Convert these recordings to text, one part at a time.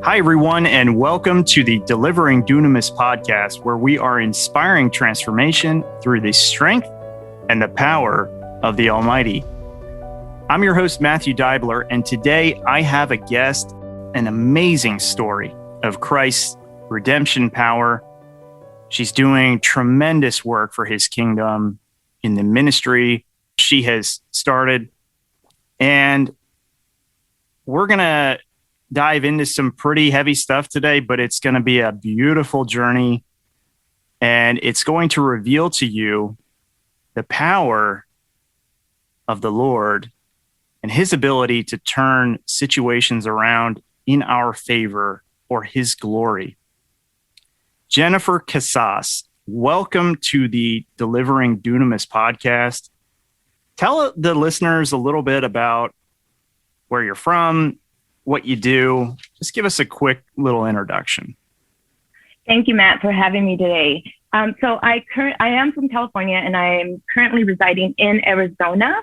Hi, everyone, and welcome to the Delivering Dunamis Podcast, where we are inspiring transformation through the strength and the power of the Almighty. I'm your host, Matthew Deibler, and today I have a guest, an amazing story of Christ's redemption power. She's doing tremendous work for his kingdom in the ministry she has started, and we're going to dive into some pretty heavy stuff today, but it's going to be a beautiful journey, and it's going to reveal to you the power of the Lord and his ability to turn situations around in our favor for his glory. Jennifer Casas, welcome to the Delivering Dunamis Podcast. Tell the listeners a little bit about where you're from, what you do. Just give us a quick little introduction. Thank you, Matt, for having me today. So I am from California, and I'm currently residing in Arizona.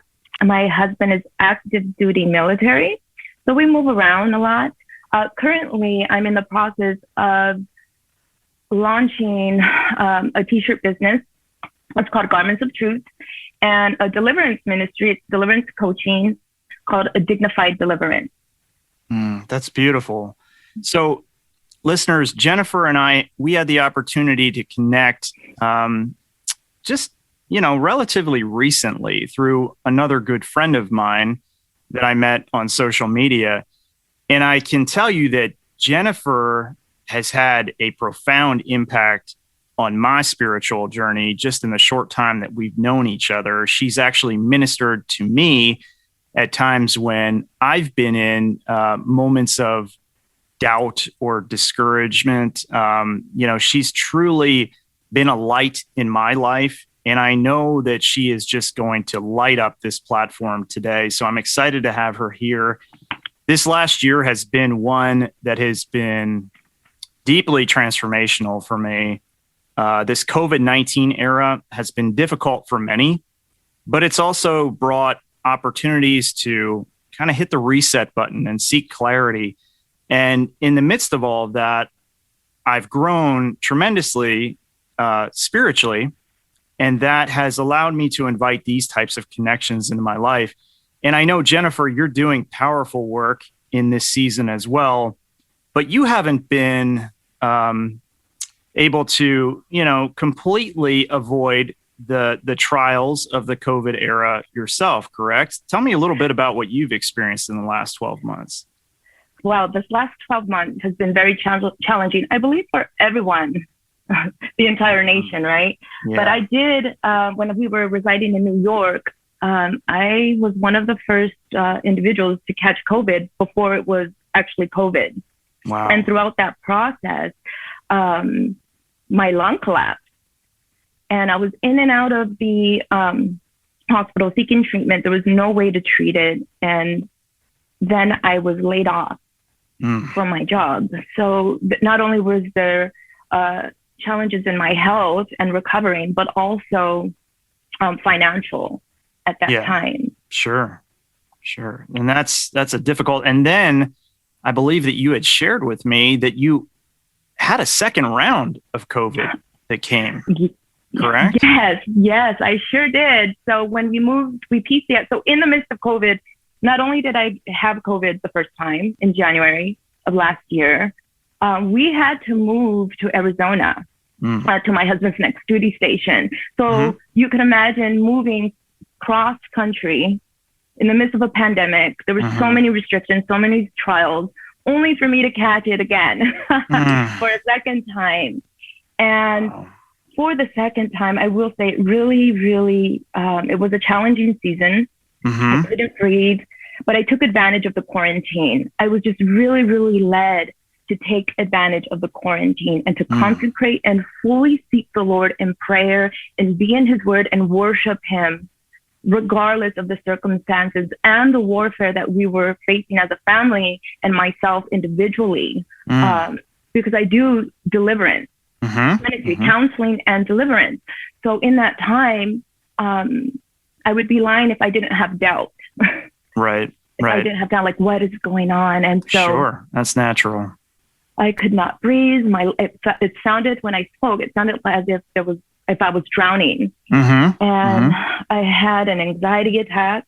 My husband is active duty military, so we move around a lot. Currently, I'm in the process of launching a t-shirt business. It's called Garments of Truth, and a deliverance ministry. It's deliverance coaching called A Dignified Deliverance. That's beautiful. So, listeners, Jennifer and I, we had the opportunity to connect relatively recently through another good friend of mine that I met on social media. And I can tell you that Jennifer has had a profound impact on my spiritual journey just in the short time that we've known each other. She's actually ministered to me at times when I've been in moments of doubt or discouragement. She's truly been a light in my life, and I know that she is just going to light up this platform today. So I'm excited to have her here. This last year has been one that has been deeply transformational for me. This COVID-19 era has been difficult for many, but it's also brought opportunities to kind of hit the reset button and seek clarity. And in the midst of all of that, I've grown tremendously spiritually, and that has allowed me to invite these types of connections into my life. And I know, Jennifer, you're doing powerful work in this season as well, but you haven't been able to, completely avoid the trials of the COVID era yourself, correct? Tell me a little bit about what you've experienced in the last 12 months. Well, this last 12 months has been very challenging, I believe, for everyone, the entire nation, right? Yeah. But I did, when we were residing in New York, I was one of the first individuals to catch COVID before it was actually COVID. Wow. And throughout that process, my lung collapsed. And I was in and out of the hospital seeking treatment. There was no way to treat it. And then I was laid off from my job. So not only was there challenges in my health and recovering, but also financial at that time. Sure. And that's a difficult. And then I believe that you had shared with me that you had a second round of COVID that came. Correct? Yes, I sure did. So when we PCS, so in the midst of COVID, not only did I have COVID the first time in January of last year, we had to move to Arizona to my husband's next duty station. So you can imagine moving cross country in the midst of a pandemic. There were so many restrictions, so many trials, only for me to catch it again for a second time. And for the second time, I will say it really, it was a challenging season. I couldn't breathe, but I took advantage of the quarantine. I was just really led to take advantage of the quarantine and to consecrate and fully seek the Lord in prayer and be in his word and worship him, regardless of the circumstances and the warfare that we were facing as a family and myself individually, because I do deliverance. Ministry, counseling, and deliverance. So in that time, I would be lying if I didn't have doubt. Right. I didn't have doubt, like, what is going on? And so, sure, that's natural. I could not breathe. It sounded, when I spoke, it sounded as if I was drowning. Mm-hmm. And I had an anxiety attack,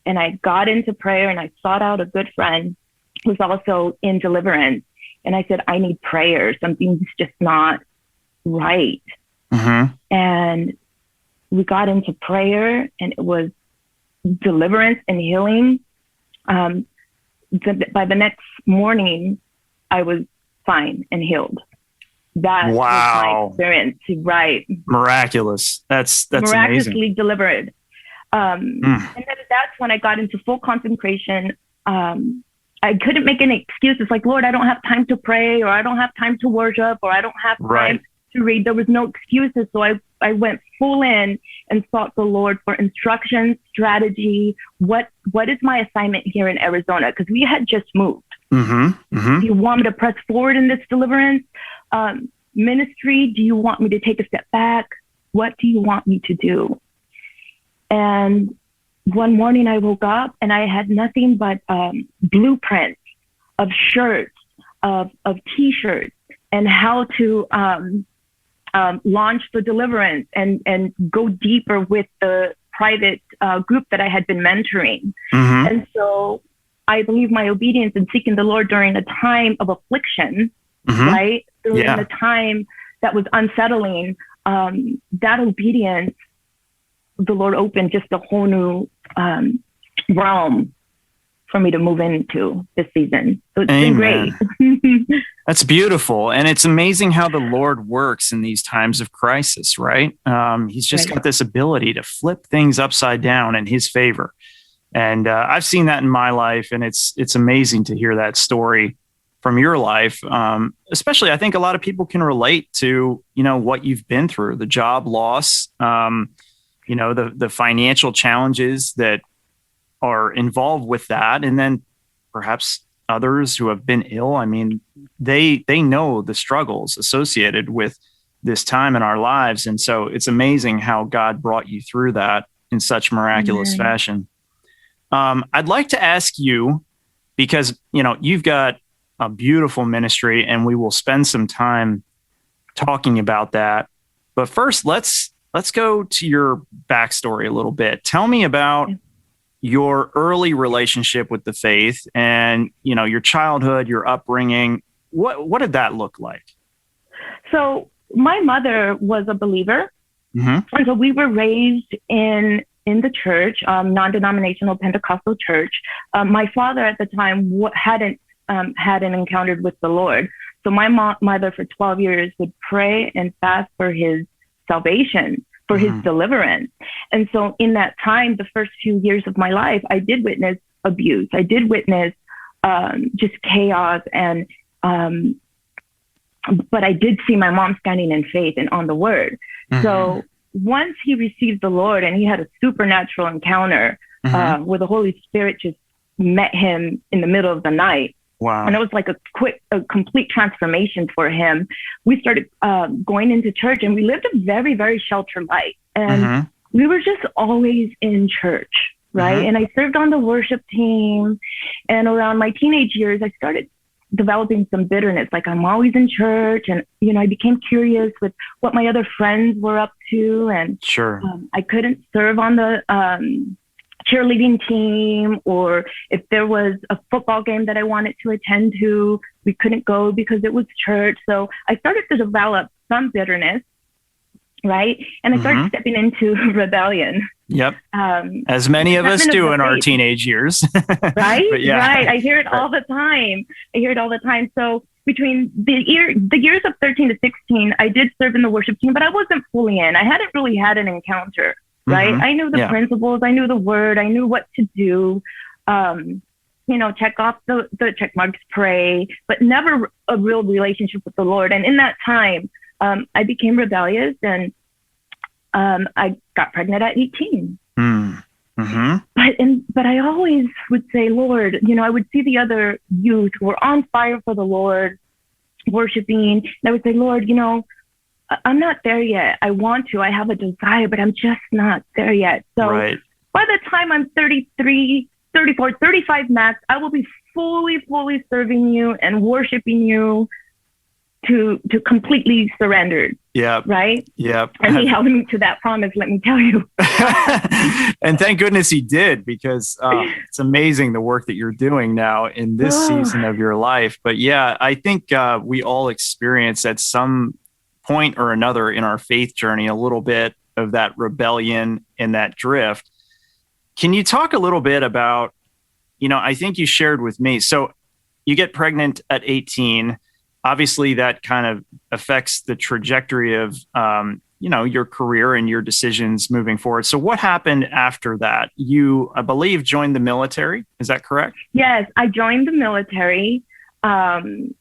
and I got into prayer, and I sought out a good friend who's also in deliverance. And I said, I need prayer. Something's just not right. Mm-hmm. And we got into prayer, and it was deliverance and healing. By the next morning, I was fine and healed. That was my experience, right? Miraculous. That's miraculously amazing. Delivered. And then that's when I got into full consecration. I couldn't make any excuses like, Lord, I don't have time to pray, or I don't have time to worship, or I don't have time to read. There was no excuses. So I went full in and sought the Lord for instructions, strategy. What is my assignment here in Arizona? Because we had just moved. Mm-hmm. Mm-hmm. Do you want me to press forward in this deliverance ministry? Do you want me to take a step back? What do you want me to do? And one morning I woke up and I had nothing but blueprints of shirts, of T-shirts, and how to launch the deliverance and go deeper with the private group that I had been mentoring. Mm-hmm. And so I believe my obedience in seeking the Lord during a time of affliction, right? During a time that was unsettling, that obedience, the Lord opened just a whole new realm for me to move into this season. So it's been great. That's beautiful. And it's amazing how the Lord works in these times of crisis, right? He's just got this ability to flip things upside down in his favor. And I've seen that in my life, and it's amazing to hear that story from your life. Especially, I think a lot of people can relate to, what you've been through, the job loss, the financial challenges that are involved with that. And then perhaps others who have been ill. I mean, they know the struggles associated with this time in our lives. And so it's amazing how God brought you through that in such miraculous fashion. I'd like to ask you, because, you've got a beautiful ministry, and we will spend some time talking about that. But first, let's go to your backstory a little bit. Tell me about your early relationship with the faith and, your childhood, your upbringing. What did that look like? So my mother was a believer. Mm-hmm. And so we were raised in the church, non-denominational Pentecostal church. My father at the time hadn't encountered with the Lord. So my mother for 12 years would pray and fast for his salvation, for his deliverance. And so in that time, the first few years of my life, I did witness abuse. I did witness just chaos. And but I did see my mom standing in faith and on the word. Mm-hmm. So once he received the Lord and he had a supernatural encounter where the Holy Spirit just met him in the middle of the night. Wow. And it was like a complete transformation for him. We started going into church, and we lived a very, very sheltered life. And we were just always in church, right? And I served on the worship team. And around my teenage years, I started developing some bitterness. Like, I'm always in church, and I became curious with what my other friends were up to, and I couldn't serve on the cheerleading team, or if there was a football game that I wanted to attend to, we couldn't go because it was church. So I started to develop some bitterness, right? And I started stepping into rebellion. Yep. As many of us do in our teenage years. Right? Right. I hear it all the time. So between the years of 13 to 16, I did serve in the worship team, but I wasn't fully in. I hadn't really had an encounter, right? I knew the principles. I knew the word. I knew what to do. Check off the check marks, pray, but never a real relationship with the Lord. And in that time, I became rebellious, and I got pregnant at 18. But I always would say, Lord, I would see the other youth who were on fire for the Lord, worshiping. And I would say, Lord, I'm not there yet. I want to. I have a desire, but I'm just not there yet. So by the time I'm 33, 34, 35 max, I will be fully serving you and worshiping you to completely surrender. Yeah. Right. Yeah. And he held me to that promise, let me tell you. And thank goodness he did, because it's amazing the work that you're doing now in this season of your life. But yeah, I think we all experience at some point or another in our faith journey a little bit of that rebellion and that drift. Can you talk a little bit about, I think you shared with me, so you get pregnant at 18. Obviously, that kind of affects the trajectory of, your career and your decisions moving forward. So what happened after that? You, I believe, joined the military. Is that correct? Yes, I joined the military. And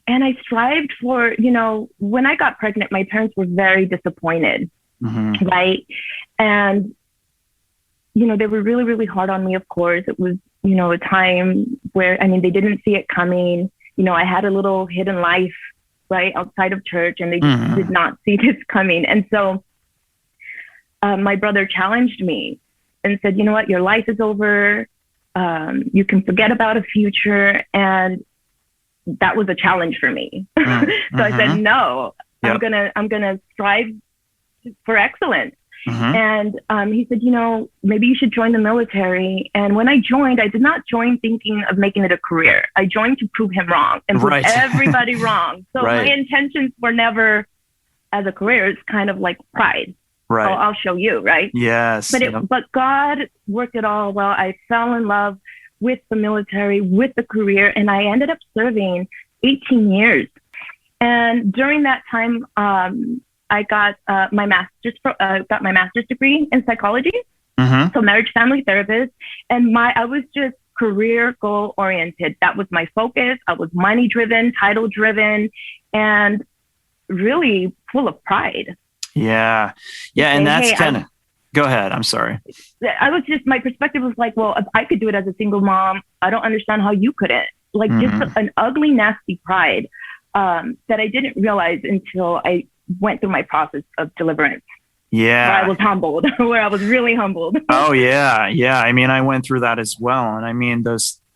I strived for, when I got pregnant, my parents were very disappointed, right? And, they were really, really hard on me, of course. It was, a time where, they didn't see it coming. I had a little hidden life, right, outside of church, and they just did not see this coming. And so my brother challenged me and said, you know what, your life is over. You can forget about a future. And that was a challenge for me. So I said, no, I'm gonna strive for excellence. And he said, maybe you should join the military. And when I joined, I did not join thinking of making it a career. I joined to prove him wrong and prove everybody wrong. So my intentions were never as a career. It's kind of like pride. Right. I'll show you, right? Yes. But God worked it all well. I fell in love with the military, with the career, and I ended up serving 18 years. And during that time, I got my master's degree in psychology, so marriage family therapist, and I was just career goal oriented. That was my focus. I was money driven, title driven, and really full of pride. Yeah, and that's kind of. Go ahead. I'm sorry. My perspective was like, well, if I could do it as a single mom, I don't understand how you couldn't. Like just an ugly, nasty pride that I didn't realize until I went through my process of deliverance. Yeah. Where I was humbled, where I was really humbled. Oh yeah. Yeah. I went through that as well. And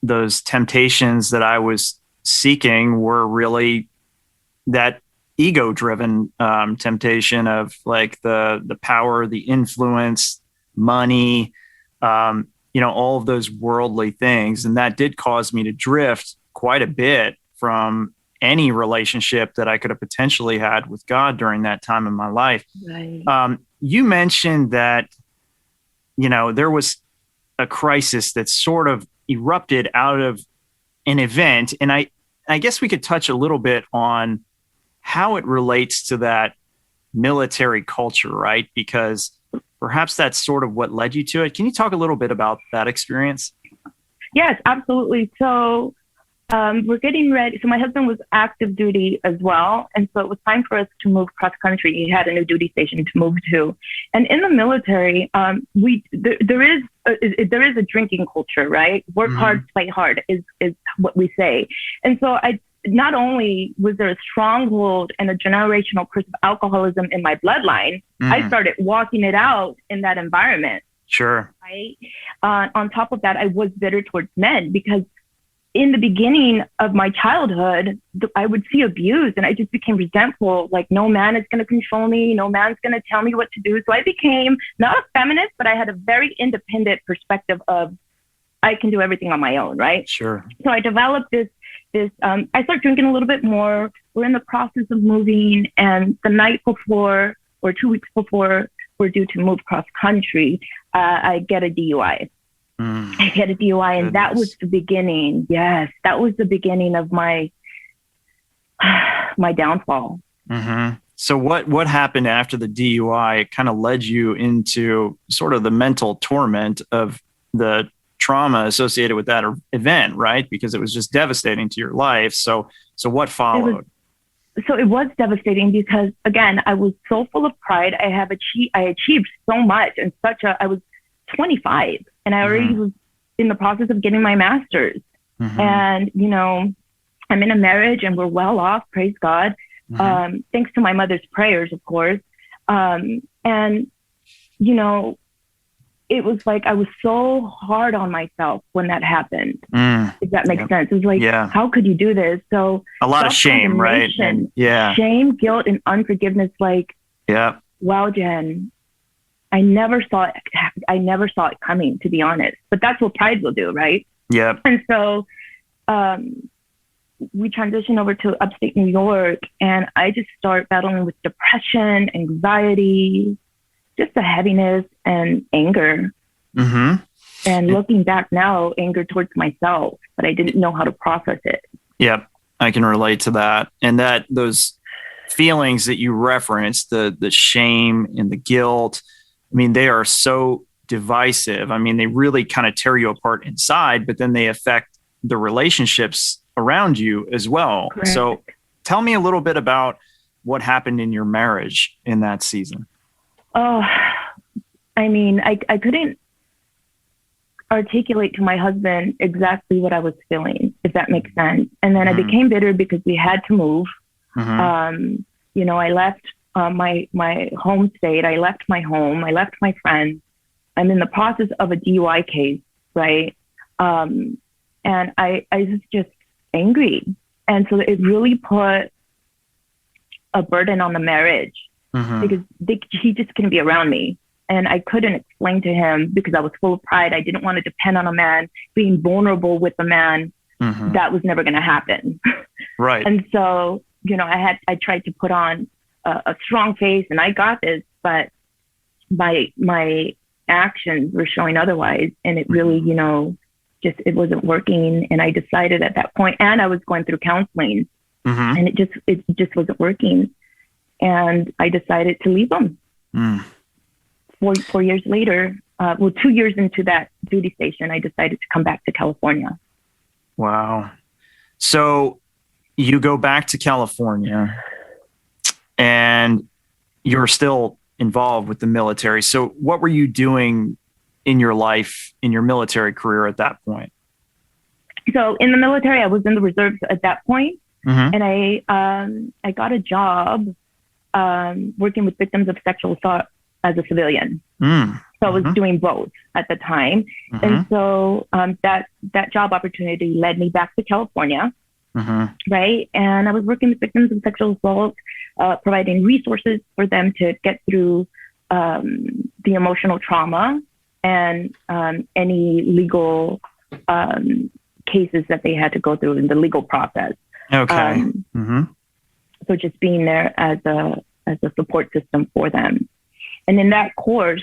those temptations that I was seeking were really that ego driven temptation of like the power, the influence, money, all of those worldly things. And that did cause me to drift quite a bit from any relationship that I could have potentially had with God during that time in my life. Right. You mentioned that, there was a crisis that sort of erupted out of an event. And I guess we could touch a little bit on how it relates to that military culture, right? Because perhaps that's sort of what led you to it. Can you talk a little bit about that experience? Yes, absolutely. So we're getting ready. So my husband was active duty as well. And so it was time for us to move cross country. He had a new duty station to move to. And in the military, there is a drinking culture, right? Work hard, play hard is what we say. And so not only was there a stronghold and a generational curse of alcoholism in my bloodline, I started walking it out in that environment. Sure. Right. On top of that, I was bitter towards men because in the beginning of my childhood, I would see abuse and I just became resentful. Like, no man is going to control me. No man's going to tell me what to do. So I became not a feminist, but I had a very independent perspective of I can do everything on my own. Right. Sure. So I developed I started drinking a little bit more. We're in the process of moving. And the night before or 2 weeks before we're due to move cross country, I get a DUI. I get a DUI, and that was the beginning. Yes, that was the beginning of my downfall. So what happened after the DUI? It kind of led you into sort of the mental torment of the trauma associated with that event, right? Because it was just devastating to your life. So what followed? It was devastating because, again, I was so full of pride. I achieved so much, and I was 25. And I already was in the process of getting my master's. And, I'm in a marriage and we're well off, praise God. Thanks to my mother's prayers, of course. And, it was like I was so hard on myself when that happened. If that makes sense. It was like, how could you do this? So a lot of shame, right? And shame, guilt, and unforgiveness. Like, wow, Jen, I never saw it coming, to be honest. But that's what pride will do, right? Yeah. And so we transitioned over to upstate New York, and I just start battling with depression, anxiety, just the heaviness and anger. And looking back now, anger towards myself, but I didn't know how to process it. Yep, I can relate to that. And that those feelings that you referenced, the shame and the guilt, I mean, they are so divisive. I mean, they really kind of tear you apart inside, but then they affect the relationships around you as well. Correct. So tell me a little bit about what happened in your marriage in that season. Oh, I mean, I couldn't articulate to my husband exactly what I was feeling, if that makes sense. And then I became bitter because we had to move. You know, I left my home state. I left my home. I left my friends. I'm in the process of a DUI case, right? And I was just angry. And so it really put a burden on the marriage because he just couldn't be around me. And I couldn't explain to him because I was full of pride. I didn't want to depend on a man, being vulnerable with a man. That was never going to happen. Right. And so, you know, I tried to put on a strong face and I got this, but my actions were showing otherwise. And it really, you know, it wasn't working. And I decided at that point, and I was going through counseling and it just wasn't working. And I decided to leave him. 4 years later, 2 years into that duty station, I decided to come back to California. Wow. So you go back to California and you're still involved with the military. So what were you doing in your life, in your military career at that point? So in the military, I was in the reserves at that point, and I got a job working with victims of sexual assault as a civilian. So I was doing both at the time. And so that job opportunity led me back to California, right? And I was working with victims of sexual assault, providing resources for them to get through the emotional trauma and any legal cases that they had to go through in the legal process. Okay. So just being there as a support system for them. And in that course,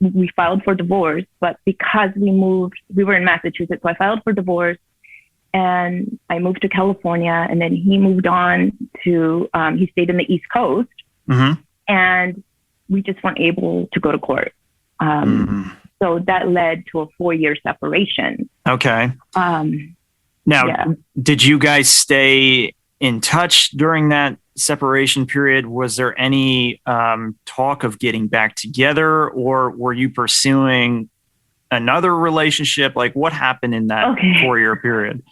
we filed for divorce, but because we were in Massachusetts, so I filed for divorce and I moved to California, and then he moved on to, he stayed in the East Coast, and we just weren't able to go to court. So that led to a 4-year separation. Okay. Now, did you guys stay in touch during that separation period? Was there any talk of getting back together, or were you pursuing another relationship? Like, what happened in that 4-year period?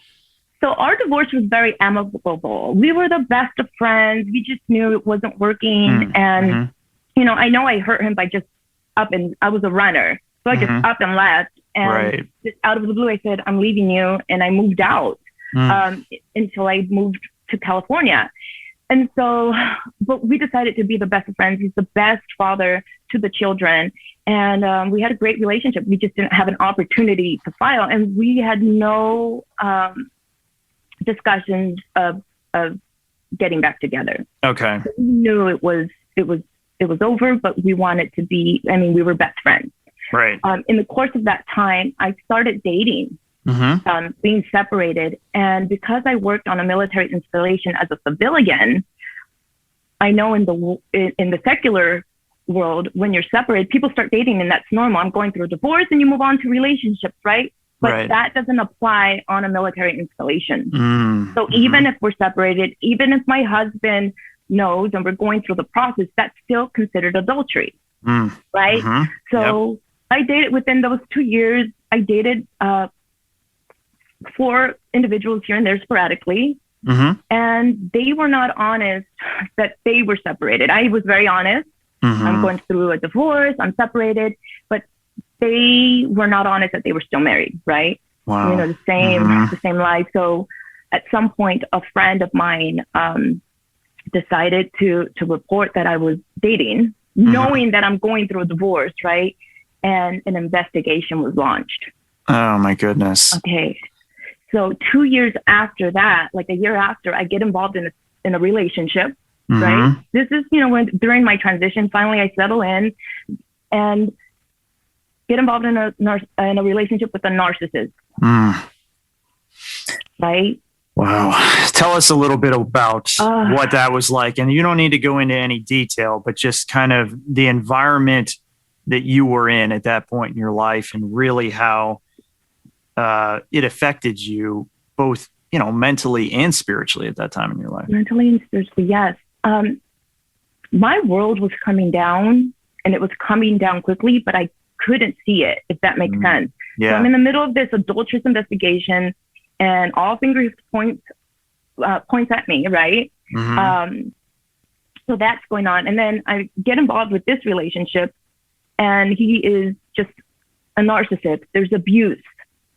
So our divorce was very amicable. We were the best of friends. We just knew it wasn't working. And, you know I hurt him by just I was a runner. So I just up and left. And just out of the blue, I said, I'm leaving you. And I moved out until I moved to California. And so, but we decided to be the best of friends. He's the best father to the children. And we had a great relationship. We just didn't have an opportunity to file. And we had no discussions of getting back together. Okay. So we knew it was over, but we wanted to be, we were best friends. Right. In the course of that time, I started dating. Being separated. And because I worked on a military installation as a civilian, I know in the secular world, when you're separated, people start dating and that's normal. I'm going through a divorce and you move on to relationships, right? But that doesn't apply on a military installation. So even if we're separated, even if my husband knows and we're going through the process, that's still considered adultery, right? So I dated within those 2 years. I dated 4 individuals here and there sporadically. And they were not honest that they were separated. I was very honest. I'm going through a divorce. I'm separated. But they were not honest that they were still married, right? Wow. The same life. So at some point, a friend of mine decided to report that I was dating, knowing that I'm going through a divorce, right? And an investigation was launched. Oh my goodness. Okay. So 2 years after that, like a year after, I get involved in a relationship, right? This is, during my transition, finally I settle in and get involved in a relationship with a narcissist. Right? Wow. Tell us a little bit about what that was like. And you don't need to go into any detail, but just kind of the environment that you were in at that point in your life, and really how it affected you both, mentally and spiritually at that time in your life. Mentally and spiritually, yes. My world was coming down, and it was coming down quickly, but I couldn't see it, if that makes sense. Yeah. So I'm in the middle of this adulterous investigation, and all fingers points at me, right? So that's going on. And then I get involved with this relationship, and he is just a narcissist. There's abuse,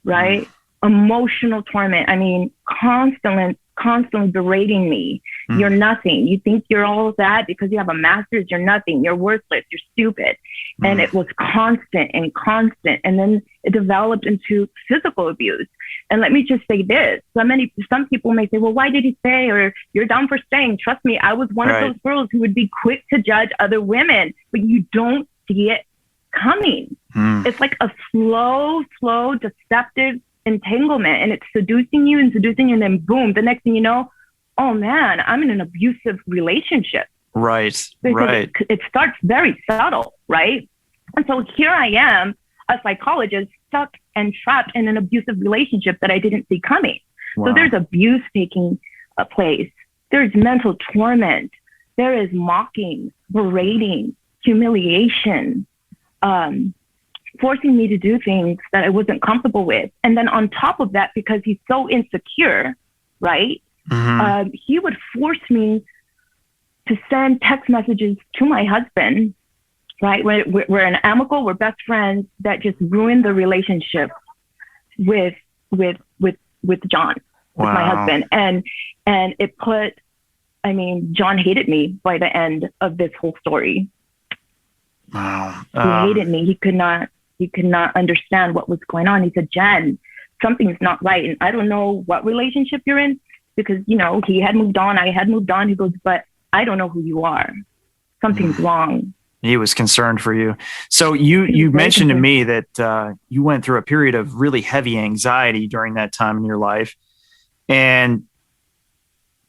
right? Emotional torment. I mean, constantly berating me. You're nothing. You think you're all that because you have a master's. You're nothing. You're worthless. You're stupid. And it was constant. And then it developed into physical abuse. And let me just say this. Some people may say, well, why did he stay? Or you're down for staying. Trust me, I was one of those girls who would be quick to judge other women, but you don't see it coming. It's like a slow, deceptive entanglement, and it's seducing you, and then boom, the next thing you know, oh man, I'm in an abusive relationship. Right. It starts very subtle, right? And so here I am, a psychologist, stuck and trapped in an abusive relationship that I didn't see coming. Wow. So there's abuse taking place. There's mental torment. There is mocking, berating, humiliation, forcing me to do things that I wasn't comfortable with. And then on top of that, because he's so insecure, right? He would force me to send text messages to my husband, right? We're an amicable, we're best friends, that just ruined the relationship with John, with my husband. And it put, John hated me by the end of this whole story. Wow. He hated me. He could not understand what was going on. He said, Jen, something's not right. And I don't know what relationship you're in, because, he had moved on. I had moved on. He goes, but I don't know who you are. Something's wrong. He was concerned for you. So you mentioned to me that you went through a period of really heavy anxiety during that time in your life. And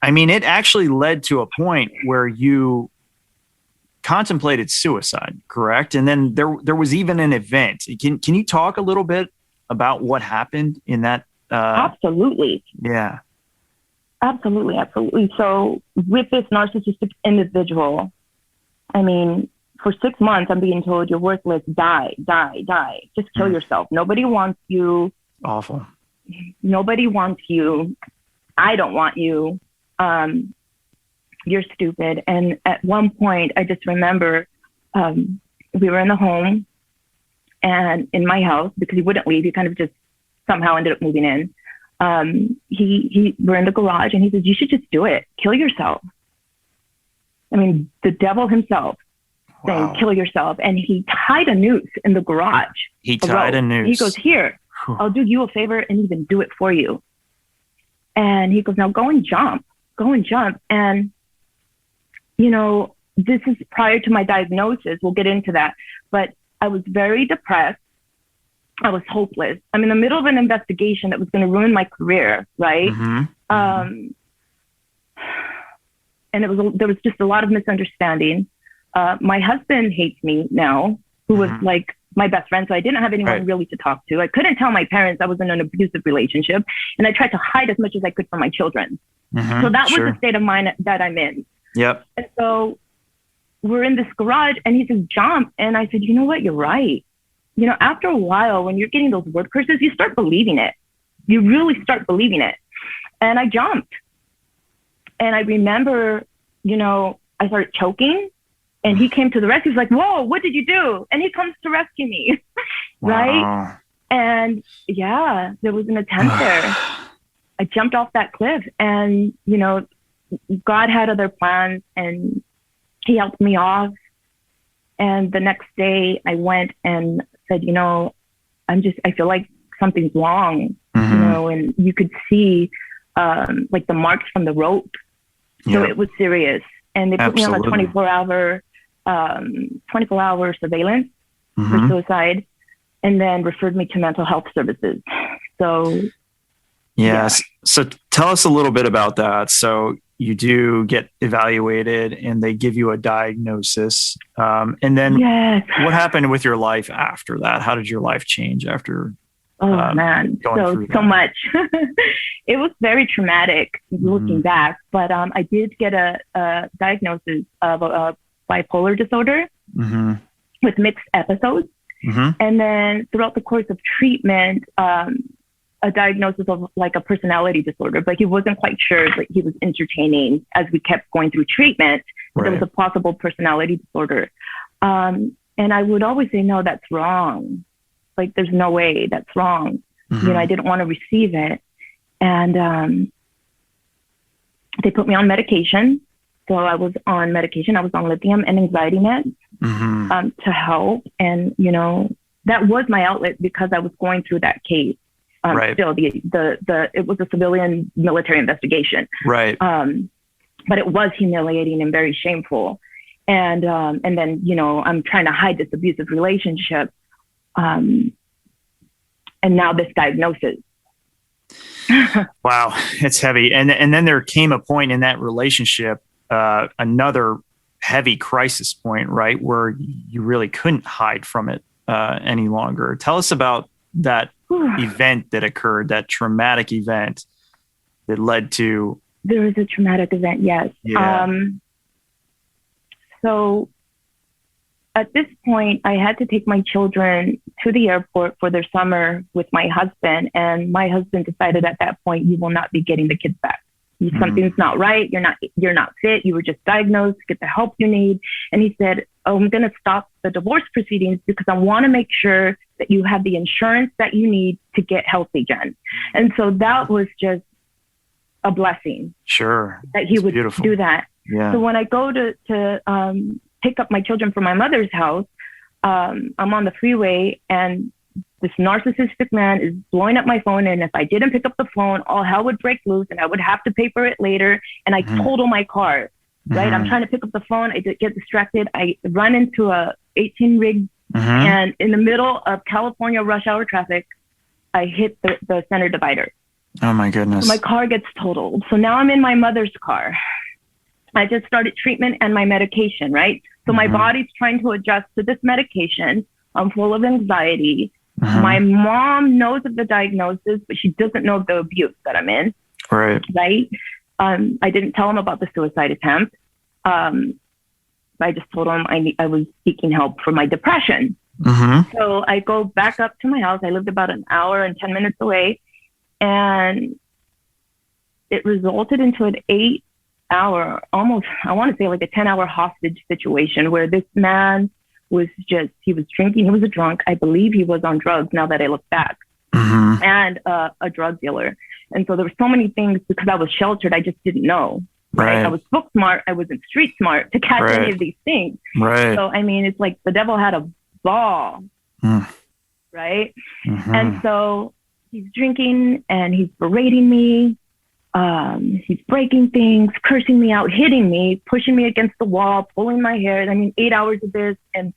it actually led to a point where you contemplated suicide, correct? And then there was even an event. Can you talk a little bit about what happened in that? Absolutely. Yeah. Absolutely. So with this narcissistic individual, for 6 months, I'm being told you're worthless, die, just kill yourself. Nobody wants you. Awful. Nobody wants you. I don't want you. You're stupid. And at one point, I just remember we were in the home and in my house, because he wouldn't leave. He kind of just somehow ended up moving in. We're in the garage, and he says, you should just do it. Kill yourself. The devil himself saying, kill yourself. And he tied a noose in the garage. He tied a noose. He goes, here, I'll do you a favor and even do it for you. And he goes, now go and jump. And, this is prior to my diagnosis. We'll get into that. But I was very depressed. I was hopeless. I'm in the middle of an investigation that was going to ruin my career, right? And there was just a lot of misunderstanding. My husband hates me now, who was like my best friend. So I didn't have anyone really to talk to. I couldn't tell my parents I was in an abusive relationship, and I tried to hide as much as I could from my children. So that was the state of mind that I'm in. Yep. And so we're in this garage, and he says, jump. And I said, you know what? You're right. After a while, when you're getting those word curses, you start believing it. You really start believing it. And I jumped. And I remember, I started choking, and he came to the rescue. He's like, whoa, what did you do? And he comes to rescue me. right? And yeah, there was an attempt there. I jumped off that cliff, and, you know, God had other plans, and he helped me off. And the next day I went and said, you know, I feel like something's wrong, you know, and you could see like the marks from the rope. So it was serious. And they put me on a 24-hour surveillance for suicide, and then referred me to mental health services. So, yes. So tell us a little bit about that. So you do get evaluated and they give you a diagnosis. And then what happened with your life after that? How did your life change after? Oh man, so much. It was very traumatic looking back, but I did get a diagnosis of a bipolar disorder with mixed episodes. And then throughout the course of treatment, a diagnosis of like a personality disorder, but he wasn't quite sure, but he was entertaining as we kept going through treatment. There was a possible personality disorder. And I would always say, no, that's wrong. Like, there's no way, that's wrong. You know, I didn't want to receive it. And they put me on medication. So I was on medication. I was on lithium and anxiety meds to help. And, you know, that was my outlet because I was going through that case. Still, it was a civilian military investigation. But it was humiliating and very shameful. And then, you know, I'm trying to hide this abusive relationship. And now this diagnosis. Wow, it's heavy. And then there came a point in that relationship, another heavy crisis point, right, where you really couldn't hide from it any longer. Tell us about that event that occurred, that traumatic event that led to. There was a traumatic event, yes. So at this point, I had to take my children to the airport for their summer with my husband. And my husband decided at that point, you will not be getting the kids back. Something's not right. You're not fit. You were just diagnosed. Get the help you need. And he said, oh, I'm going to stop the divorce proceedings because I want to make sure that you have the insurance that you need to get healthy, Jen. And so that was just a blessing. Sure. That he would do that. Yeah. So when I go to pick up my children from my mother's house, I'm on the freeway and this narcissistic man is blowing up my phone. And if I didn't pick up the phone, all hell would break loose and I would have to pay for it later. And I total my car, right? I'm trying to pick up the phone. I get distracted. I run into a 18 rig and in the middle of California rush hour traffic, I hit the center divider. Oh my goodness. So my car gets totaled. So now I'm in my mother's car. I just started treatment and my medication, right? So my body's trying to adjust to this medication. I'm full of anxiety. My mom knows of the diagnosis, but she doesn't know of the abuse that I'm in. Right. I didn't tell him about the suicide attempt. I just told him I was seeking help for my depression. So I go back up to my house. I lived about an hour and 10 minutes away. And it resulted into an 8-hour, almost, I want to say like a 10-hour hostage situation where this man was he was drinking. He was a drunk. I believe he was on drugs now that I look back, and a drug dealer. And so there were so many things because I was sheltered. I just didn't know. Right. I was book smart. I wasn't street smart to catch any of these things. Right. So, I mean, it's like the devil had a ball. Right. And so he's drinking and he's berating me. He's breaking things, cursing me out, hitting me, pushing me against the wall, pulling my hair. I mean, 8 hours of this, and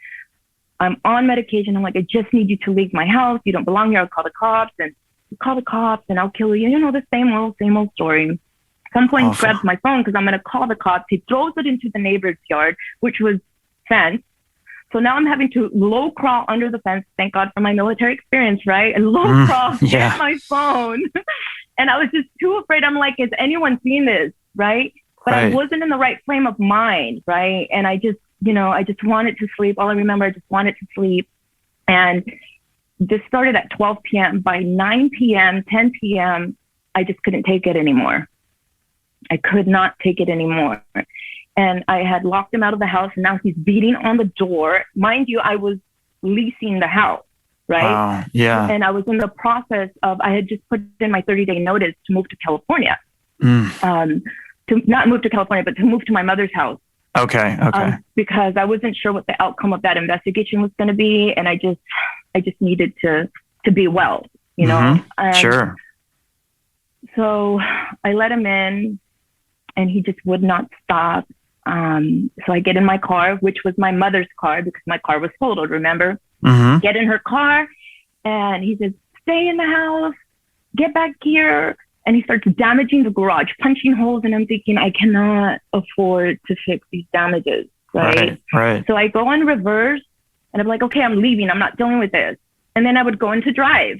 I'm on medication. I'm like, I just need you to leave my house. You don't belong here. I'll call the cops, and call the cops, and I'll kill you. You know, the same old story. At some point, he grabs my phone because I'm going to call the cops. He throws it into the neighbor's yard, which was fenced. So now I'm having to low crawl under the fence. Thank God for my military experience, right? And low crawl, get my phone. And I was just too afraid. I'm like, has anyone seen this? Right. But I wasn't in the right frame of mind. Right. And I just wanted to sleep. All I remember, I just wanted to sleep. And this started at 12 p.m. By 9 p.m., 10 p.m., I just couldn't take it anymore. I could not take it anymore. And I had locked him out of the house. And now he's beating on the door. Mind you, I was leasing the house. right? Wow. Yeah. And I was in the process of, I had just put in my 30-day notice to move to California. To not move to California, but to move to my mother's house. Okay. Because I wasn't sure what the outcome of that investigation was going to be. And I just needed to be well, you know? Sure. So I let him in and he just would not stop. So I get in my car, which was my mother's car because my car was totaled, remember? Get in her car and he says, stay in the house, get back here. And he starts damaging the garage, punching holes. And I'm thinking, I cannot afford to fix these damages, right? So I go on reverse and I'm like, okay, I'm leaving. I'm not dealing with this. And then I would go into drive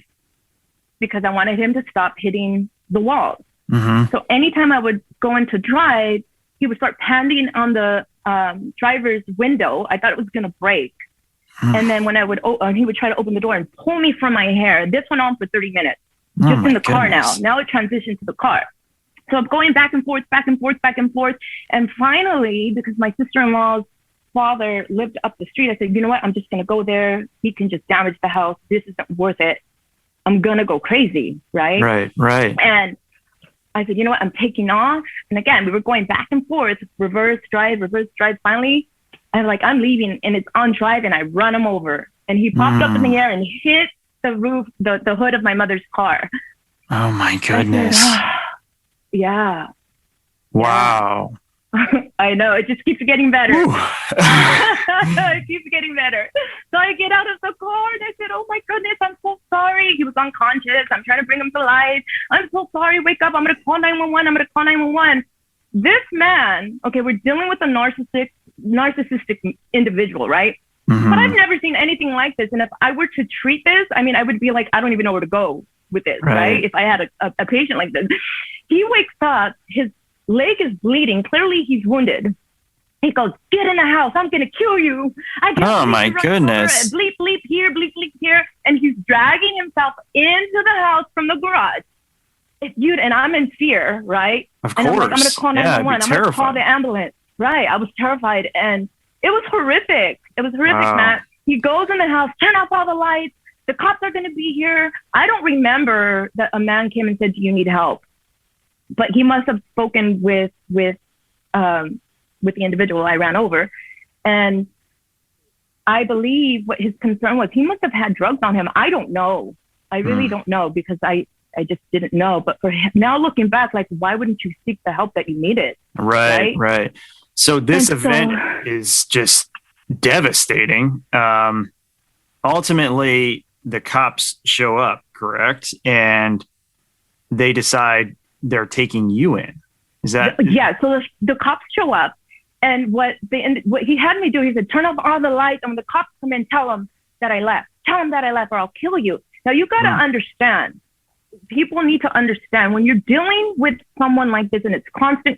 because I wanted him to stop hitting the walls. So anytime I would go into drive, he would start pounding on the driver's window. I thought it was going to break. And then when I would, he would try to open the door and pull me from my hair. This went on for 30 minutes. Just in the car now. Now it transitioned to the car. So I'm going back and forth, back and forth, back and forth. And finally, because my sister-in-law's father lived up the street, I said, you know what? I'm just going to go there. He can just damage the house. This isn't worth it. I'm going to go crazy, right? Right. And I said, you know what? I'm taking off. And again, we were going back and forth, reverse drive. Finally, I'm leaving and it's on drive and I run him over. And he popped up in the air and hit the roof, the hood of my mother's car. Oh my goodness. Yeah. Wow. I know. It just keeps getting better. It keeps getting better. So I get out of the car and I said, oh my goodness, I'm so sorry. He was unconscious. I'm trying to bring him to life. I'm so sorry. Wake up. I'm going to call 911. This man, okay, we're dealing with a narcissistic individual, right? But I've never seen anything like this. And if I were to treat this, I mean, I would be like, I don't even know where to go with this, right? If I had a patient like this. He wakes up, his leg is bleeding. Clearly he's wounded. He goes, get in the house. I'm going to kill you. Oh my goodness. Bleep, bleep here, bleep, bleep here. And he's dragging himself into the house from the garage. And I'm in fear, right? Of course. And I'm like, I'm going to call 911. I'm going to call the ambulance. Right. I was terrified. And it was horrific. Matt. He goes in the house, turn off all the lights. The cops are going to be here. I don't remember that a man came and said, do you need help? But he must have spoken with the individual I ran over. And I believe what his concern was, he must have had drugs on him. I don't know. I really don't know because I just didn't know. But for him, now looking back, like, why wouldn't you seek the help that you needed? Right. So this event is just devastating. Ultimately, the cops show up, correct? And they decide they're taking you in. Is that? Yeah. So the cops show up, and what he had me do, he said, turn off all the lights. And when the cops come in, tell them that I left. Tell them that I left, or I'll kill you. Now you got to understand. People need to understand when you're dealing with someone like this, and it's constant.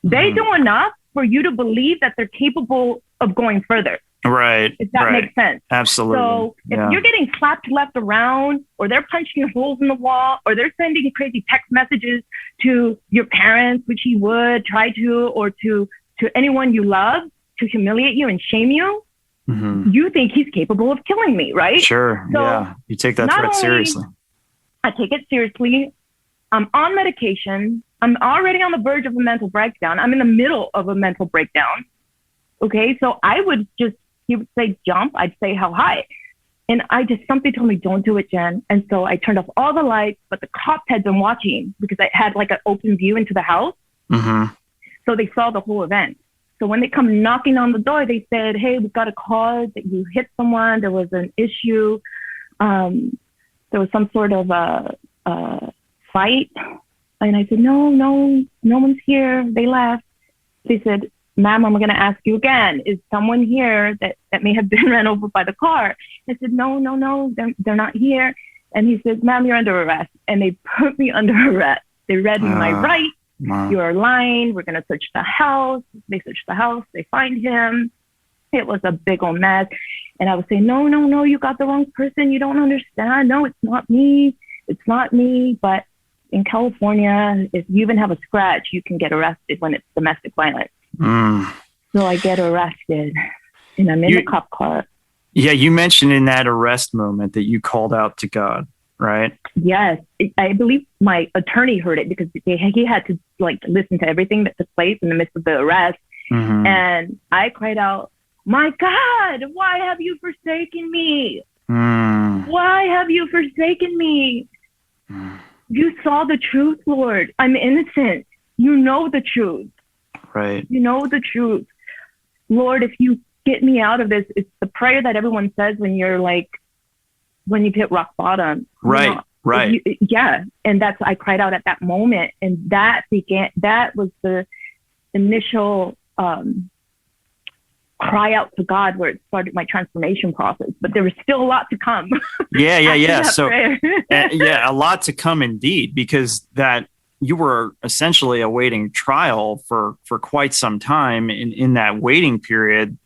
They do enough for you to believe that they're capable of going further. Right. If that makes sense. Absolutely. So if you're getting slapped left around, or they're punching holes in the wall, or they're sending crazy text messages to your parents, which he would try to, or to anyone you love to humiliate you and shame you, you think he's capable of killing me, right? Sure. So you take that threat seriously. I take it seriously. I'm on medication. I'm already on the verge of a mental breakdown. I'm in the middle of a mental breakdown. Okay. So he would say jump. I'd say how high. And something told me, don't do it, Jen. And so I turned off all the lights, but the cops had been watching because I had like an open view into the house. So they saw the whole event. So when they come knocking on the door, they said, hey, we got a call that you hit someone. There was an issue. There was some sort of a fight. And I said, no one's here. They left. They said, ma'am, I'm going to ask you again. Is someone here that may have been ran over by the car? I said, no, they're not here. And he said, ma'am, you're under arrest. And they put me under arrest. They read me my rights. You're lying. We're going to search the house. They searched the house. They find him. It was a big old mess. And I would say, no, you got the wrong person. You don't understand. No, it's not me. It's not me. But in California, if you even have a scratch, you can get arrested when it's domestic violence. So I get arrested and I'm in the cop car. Yeah, you mentioned in that arrest moment that you called out to God, right? Yes, I believe my attorney heard it because he had to listen to everything that took place in the midst of the arrest. Mm-hmm. And I cried out, "My God, why have you forsaken me? Why have you forsaken me? You saw the truth, Lord. I'm innocent. You know the truth. Right. You know the truth. Lord, if you get me out of this," it's the prayer that everyone says when you've hit rock bottom. Right. Right. And I cried out at that moment. And that was the initial cry out to God where it started my transformation process. But there was still a lot to come. Yeah. So, a lot to come indeed, because that you were essentially awaiting trial for quite some time. In that waiting period,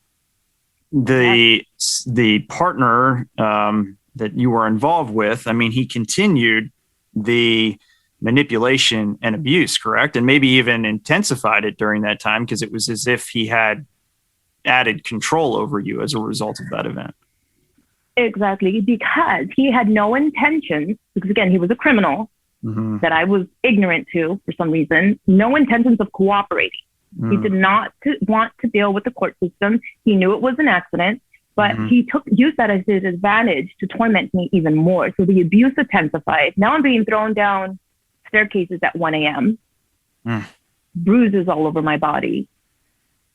the partner that you were involved with, I mean, he continued the manipulation and abuse, correct? And maybe even intensified it during that time, because it was as if he had added control over you as a result of that event. Exactly, because he had no intentions, because again, he was a criminal that I was ignorant to for some reason, no intentions of cooperating. He did not want to deal with the court system. He knew it was an accident, but he used that as his advantage to torment me even more. So the abuse intensified. Now I'm being thrown down staircases at 1 a.m., bruises all over my body.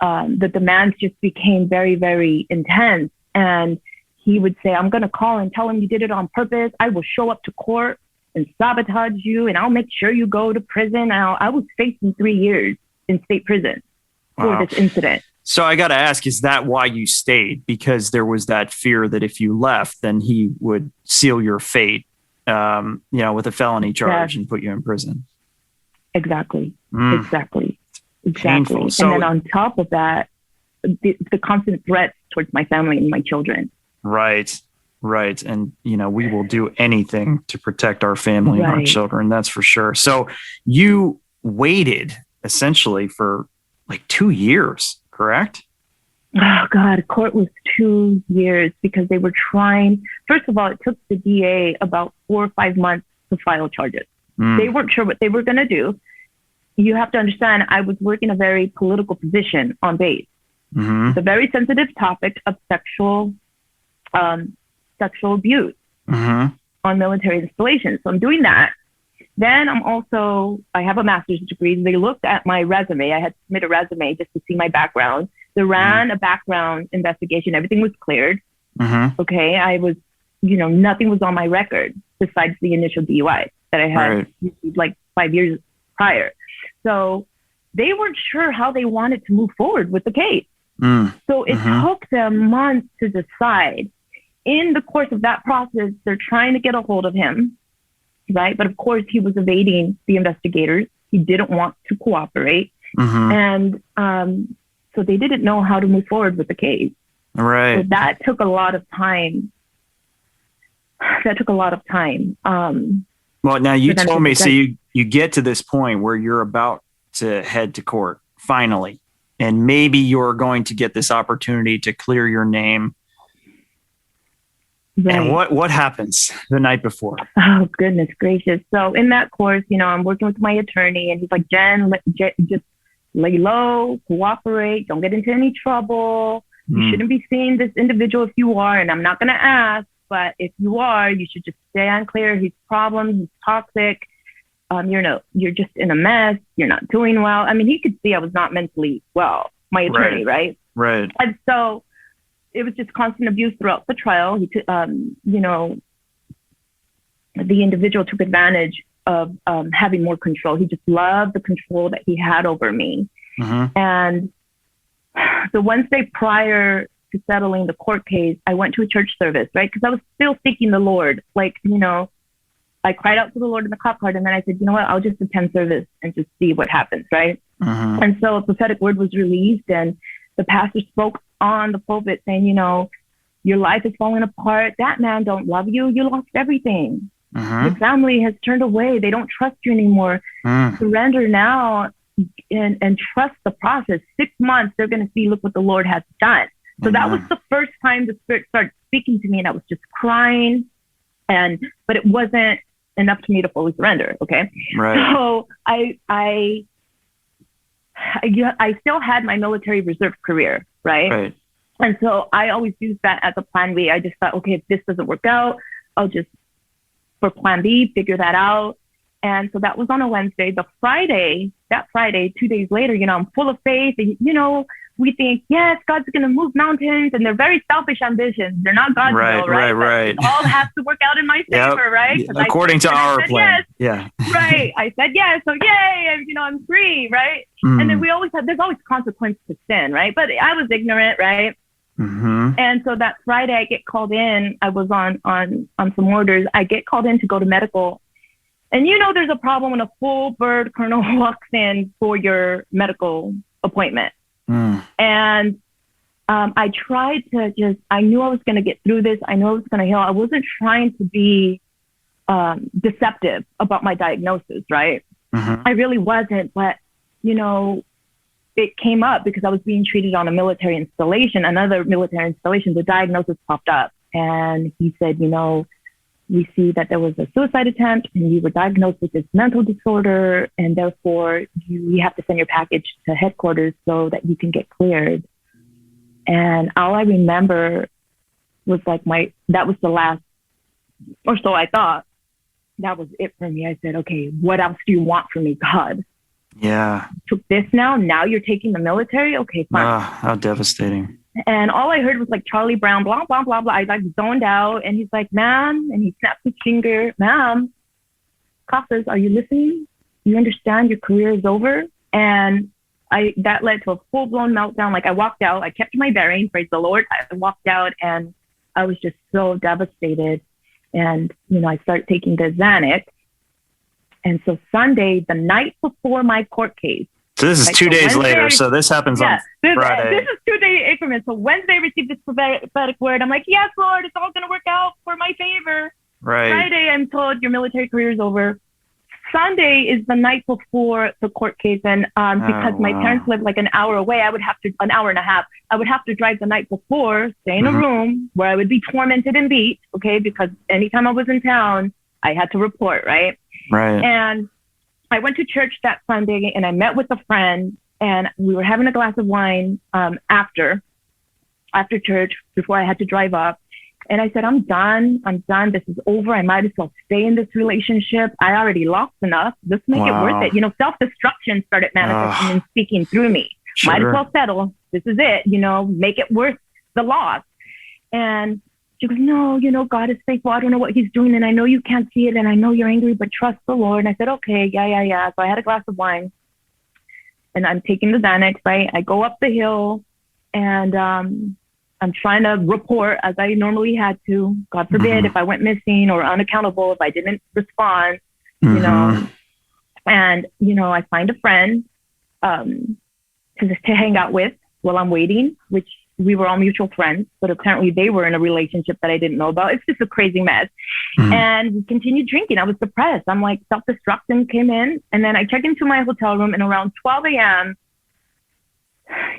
The demands just became very, very intense. And he would say, "I'm going to call and tell him you did it on purpose. I will show up to court and sabotage you, and I'll make sure you go to prison." I was facing 3 years in state prison for this incident. So I got to ask, is that why you stayed? Because there was that fear that if you left, then he would seal your fate, with a felony charge and put you in prison. Exactly. Exactly. Painful. So, and then on top of that, the constant threats towards my family and my children. Right. And, we will do anything to protect our family and our children. That's for sure. So you waited essentially for 2 years, correct? Oh God, court was 2 years because they were trying. First of all, it took the DA about 4 or 5 months to file charges. They weren't sure what they were going to do. You have to understand, I was working a very political position on base. It's a very sensitive topic of sexual abuse on military installations. So I'm doing that. Then I have a master's degree. They looked at my resume. I had to submit a resume just to see my background. They ran a background investigation. Everything was cleared. Okay. I was, nothing was on my record besides the initial DUI that I had received 5 years prior. So they weren't sure how they wanted to move forward with the case. So it took them months to decide. In the course of that process, they're trying to get a hold of him, right? But of course, he was evading the investigators. He didn't want to cooperate. And so they didn't know how to move forward with the case. Right. So that took a lot of time. Well, now you told me, so you get to this point where you're about to head to court, finally, and maybe you're going to get this opportunity to clear your name. Right. And what happens the night before? Oh, goodness gracious. So in that course, I'm working with my attorney, and he's like, Jen, just lay low, cooperate, don't get into any trouble. You shouldn't be seeing this individual if you are, and I'm not going to ask, but if you are, you should just stand clear. He's a problem. He's toxic. You're just in a mess. You're not doing well. I mean, he could see I was not mentally well, my attorney, right? Right. And so it was just constant abuse throughout the trial. The individual took advantage of having more control. He just loved the control that he had over me. And the Wednesday prior to settling the court case, I went to a church service, right? Because I was still seeking the Lord. I cried out to the Lord in the cop car, and then I said, you know what, I'll just attend service and just see what happens, right? And so a prophetic word was released, and the pastor spoke on the pulpit saying, your life is falling apart. That man don't love you. You lost everything. Your family has turned away. They don't trust you anymore. Surrender now and trust the process. 6 months, they're going to see, look what the Lord has done. So that was the first time the Spirit started speaking to me and I was just crying. But it wasn't enough for me to fully surrender. Okay. Right. So I still had my military reserve career. Right. And so I always used that as a plan B. I just thought, okay, if this doesn't work out, I'll just, for plan B, figure that out. And so that was on a Wednesday. That Friday, 2 days later, I'm full of faith. And, we think, yes, God's going to move mountains. And they're very selfish ambitions. They're not God's will, right? Right. It all has to work out in my favor, right? According to our plan. Yes. Yeah. Right. I said yes. So yay, I'm free, right? And then there's always consequence to sin, right? But I was ignorant, right? Mm-hmm. And so that Friday I get called in. I was on some orders. I get called in to go to medical. And there's a problem when a full bird colonel walks in for your medical appointment. And I tried to I knew I was going to get through this. I knew I was going to heal. I wasn't trying to be deceptive about my diagnosis, right? Mm-hmm. I really wasn't. But, it came up because I was being treated on a military installation, another military installation. The diagnosis popped up and he said, we see that there was a suicide attempt and you were diagnosed with this mental disorder, and therefore we have to send your package to headquarters so that you can get cleared. And all I remember was that was the last, or so I thought, that was it for me. I said, okay, what else do you want from me, God? Yeah. Took this now you're taking the military. Okay, fine. How devastating. And all I heard was Charlie Brown, blah, blah, blah, blah. I zoned out and he's like, ma'am, and he snapped his finger, ma'am, Casas, are you listening? You understand your career is over? And that led to a full blown meltdown. I walked out, I kept my bearings, praise the Lord. I walked out and I was just so devastated. And, I started taking the Xanax. And so Sunday, the night before my court case. So this is 2 days later. So this happens on Friday. This is 2 day increments. So Wednesday, I received this prophetic word. I'm like, yes, Lord, it's all going to work out for my favor. Right. Friday, I'm told your military career is over. Sunday is the night before the court case. And because my parents live an hour away, an hour and a half. I would have to drive the night before, stay in a room where I would be tormented and beat. Okay. Because anytime I was in town, I had to report. Right. Right. And I went to church that Sunday and I met with a friend and we were having a glass of wine after church before I had to drive up. And I said, I'm done. This is over. I might as well stay in this relationship. I already lost enough. Let's make it worth it. Self-destruction started manifesting and speaking through me. Sure. Might as well settle. This is it. Make it worth the loss. And she goes, no, God is faithful. I don't know what he's doing. And I know you can't see it. And I know you're angry, but trust the Lord. And I said, okay, yeah. So I had a glass of wine and I'm taking the Xanax, right? I go up the hill and I'm trying to report as I normally had to. God forbid if I went missing or unaccountable, if I didn't respond, And, I find a friend to hang out with while I'm waiting, which we were all mutual friends, but apparently they were in a relationship that I didn't know about. It's just a crazy mess. And we continued drinking. I was depressed. I'm self-destruction came in. And then I check into my hotel room and around 12 a.m.,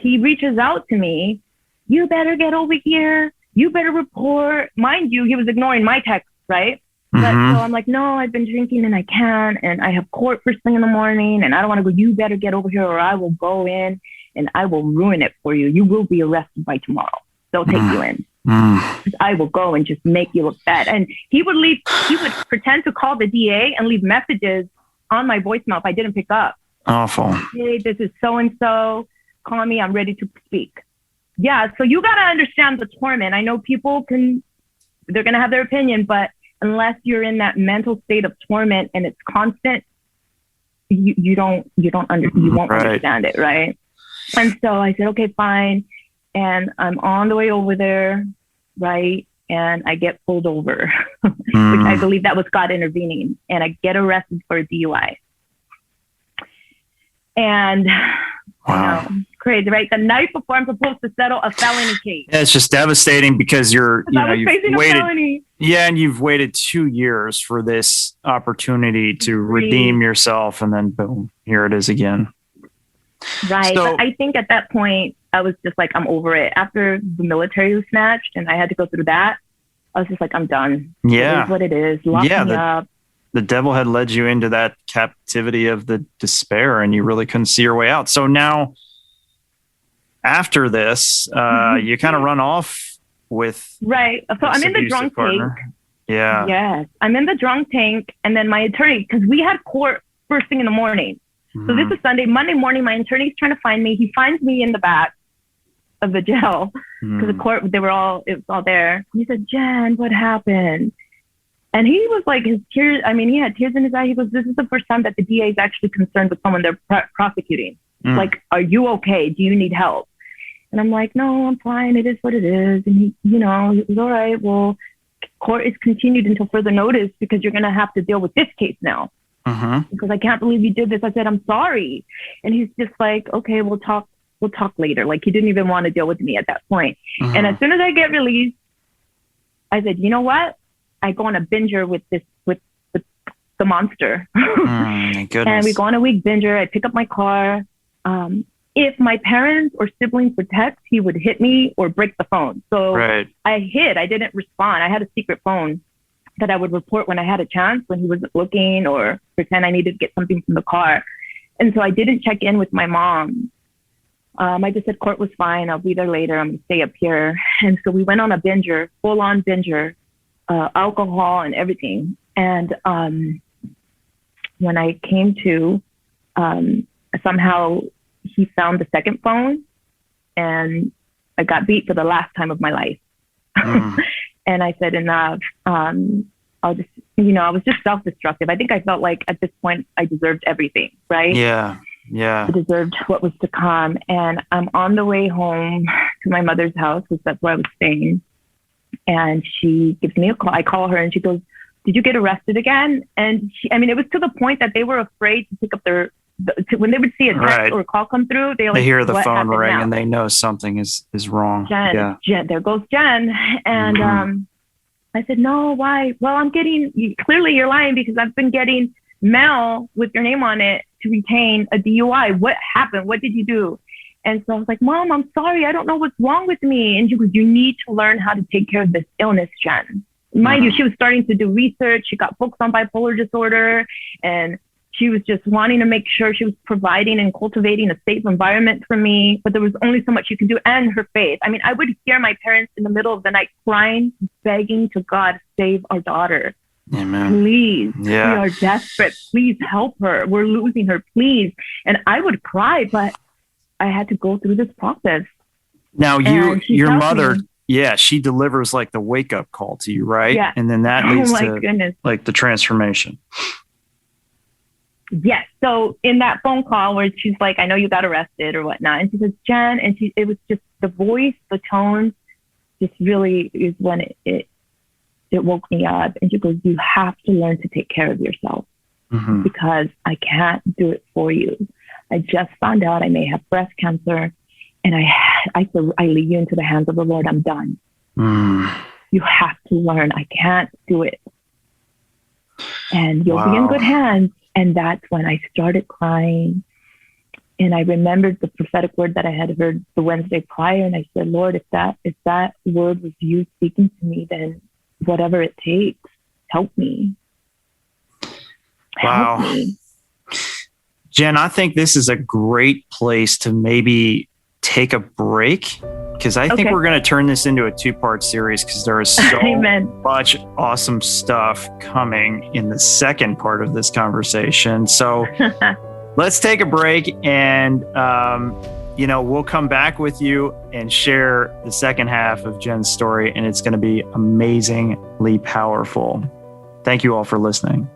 he reaches out to me. You better get over here. You better report. Mind you, he was ignoring my text, right? But so I'm like, no, I've been drinking and I can't. And I have court first thing in the morning and I don't want to go. You better get over here or I will go in and I will ruin it for you. You will be arrested by tomorrow. They'll take you in. I will go and just make you look bad. And he would pretend to call the DA and leave messages on my voicemail if I didn't pick up. Awful. Hey, this is so-and-so. Call me. I'm ready to speak. Yeah. So you got to understand the torment. I know people they're going to have their opinion, but unless you're in that mental state of torment and it's constant, you won't understand it. Right. And so I said, okay, fine. And I'm on the way over there. Right. And I get pulled over, which I believe that was God intervening. And I get arrested for a DUI. And crazy, right? The night before I'm supposed to settle a felony case. Yeah, it's just devastating because you've waited. Yeah, and you've waited 2 years for this opportunity to redeem yourself, and then boom, here it is again. Right. So, but I think at that point, I was just like, I'm over it. After the military was snatched and I had to go through that, I was just like, I'm done. Yeah. It is what it is. Lock me up. The devil had led you into that captivity of the despair, and you really couldn't see your way out. So now, after this, you kind of run off with right. So I'm in the drunk partner. tank. Yeah. Yes, I'm in the drunk tank, and then my attorney, because we had court first thing in the morning. So this is Sunday. Monday morning, my attorney's trying to find me. He finds me in the back of the jail because the court, it was all there. He said, Jen, what happened? And he was like, his tears, he had tears in his eye. He goes, this is the first time that the DA is actually concerned with someone they're prosecuting. Like, are you okay? Do you need help? And I'm like, no, I'm fine. It is what it is. And he, he was all right. Well, court is continued until further notice because you're going to have to deal with this case now. Because I can't believe you did this. I said, I'm sorry. And he's just like, okay, we'll talk later. Like, he didn't even want to deal with me at that point. And as soon as I get released, I said, you know what? I go on a binger with the monster. My goodness. And we go on a week binger. I pick up my car. If my parents or siblings would text, he would hit me or break the phone. So I hid. I didn't respond. I had a secret phone that I would report when I had a chance, when he wasn't looking, or pretend I needed to get something from the car. And so I didn't check in with my mom. I just said, court was fine. I'll be there later. I'm going to stay up here. And so we went on a binger, full on binger, alcohol and everything. And when I came to, somehow he found the second phone, and I got beat for the last time of my life. And I said, enough. I'll just, I was just self-destructive. I think I felt like at this point I deserved everything, right? Yeah. I deserved what was to come. And I'm on the way home to my mother's house, because that's where I was staying. And she gives me a call. I call her and she goes, did you get arrested again? And it was to the point that they were afraid to pick up when they would see a text or a call come through, they hear the phone ring and they know something is wrong. Jen, there goes Jen. And I said, no, why? Well, clearly you're lying, because I've been getting mail with your name on it to retain a DUI. What happened? What did you do? And so I was like, Mom, I'm sorry. I don't know what's wrong with me. And she goes, you need to learn how to take care of this illness, Jen. Mind you, she was starting to do research. She got books on bipolar disorder, and she was just wanting to make sure she was providing and cultivating a safe environment for me. But there was only so much you can do, and her faith. I would hear my parents in the middle of the night crying, begging to God, save our daughter. Amen. Please, we are desperate. Please help her. We're losing her, please. And I would cry, but I had to go through this process. Now, your mother, she delivers like the wake up call to you, right? Yeah. And then that leads to like the transformation. Yes. So in that phone call where she's like, I know you got arrested or whatnot. And she says, Jen, and it was just the voice, the tone, just really is when it woke me up. And she goes, you have to learn to take care of yourself because I can't do it for you. I just found out I may have breast cancer, and I leave you into the hands of the Lord. I'm done. You have to learn. I can't do it. And you'll be in good hands. And that's when I started crying. And I remembered the prophetic word that I had heard the Wednesday prior. And I said, Lord, if that word was you speaking to me, then whatever it takes, help me. Wow. Help me. Jen, I think this is a great place to maybe take a break, because I think we're going to turn this into a 2-part series, because there is so much awesome stuff coming in the second part of this conversation. So let's take a break, and we'll come back with you and share the second half of Jen's story, and it's going to be amazingly powerful. Thank you all for listening.